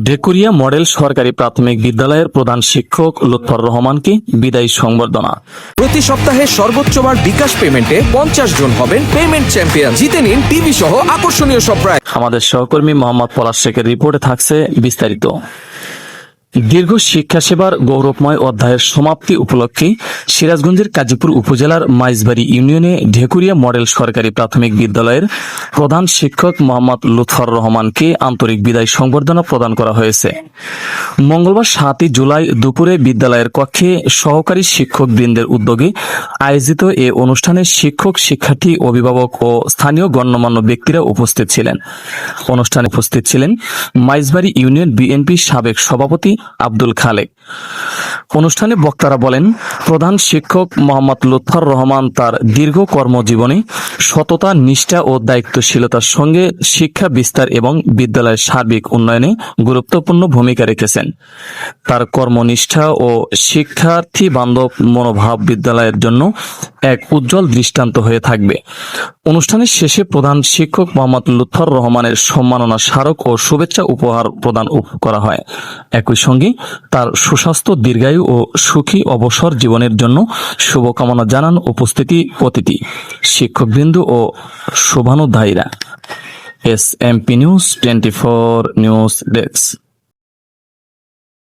Dhekuria model সরকারি প্রাথমিক বিদ্যালয়ের প্রধান শিক্ষক লুৎফর রহমানকে বিদায়ী সংবর্ধনা। প্রতি সপ্তাহে সর্বোচ্চবার বিকাশ পেমেন্টে 50 জন হবেন পেমেন্ট চ্যাম্পিয়ন। জিতে নিন টিভি সহ আকর্ষণীয় সব প্রাইজ। আমাদের সহকর্মী মোহাম্মদ পলাশ শেখের রিপোর্টে থাকছে বিস্তারিত। দীর্ঘ শিক্ষা সেবার গৌরবময় অধ্যায়ের সমাপ্তি উপলক্ষে সিরাজগঞ্জের কাজীপুর উপজেলার মাইজবাড়ি ইউনিয়নে ঢেকুরিয়া মডেল সরকারি প্রাথমিক বিদ্যালয়ের প্রধান শিক্ষক মোহাম্মদ লুৎফর রহমানকে আন্তরিক বিদায় সংবর্ধনা প্রদান করা হয়েছে। মঙ্গলবার 7 জুলাই দুপুরে বিদ্যালয়ের কক্ষে সহকারী শিক্ষক বৃন্দের উদ্যোগে আয়োজিত এ অনুষ্ঠানে শিক্ষক, শিক্ষার্থী, অভিভাবক ও স্থানীয় গণ্যমান্য ব্যক্তিরা উপস্থিত ছিলেন। অনুষ্ঠানে উপস্থিত ছিলেন মাইজবাড়ি ইউনিয়ন বিএনপির সাবেক সভাপতি আব্দুল খালেক। অনুষ্ঠানে বক্তারা বলেন, প্রধান শিক্ষক মোহাম্মদ লুৎফর রহমান তার দীর্ঘ কর্মজীবনে সততা, নিষ্ঠা ও দায়িত্বশীলতার সঙ্গে শিক্ষা বিস্তার এবং বিদ্যালয়ের সার্বিক উন্নয়নে গুরুত্বপূর্ণ ভূমিকা রেখেছেন। তার কর্মনিষ্ঠা ও শিক্ষার্থী বান্ধব মনোভাব বিদ্যালয়ের জন্য এক উজ্জ্বল দৃষ্টান্ত হয়ে থাকবে। অনুষ্ঠানের শেষে প্রধান শিক্ষক মোহাম্মদ লুৎফর রহমানের সম্মাননা স্মারক ও শুভেচ্ছা উপহার প্রদান করা হয়। একই সঙ্গে তার সুস্বাস্থ্য, দীর্ঘায়ু ও সুখী অবসর জীবনের জন্য শুভকামনা জানান উপস্থিতি অতিথি, শিক্ষকবৃন্দ ও শুভানুধ্যায়ীরা। SMP news 24 news desk.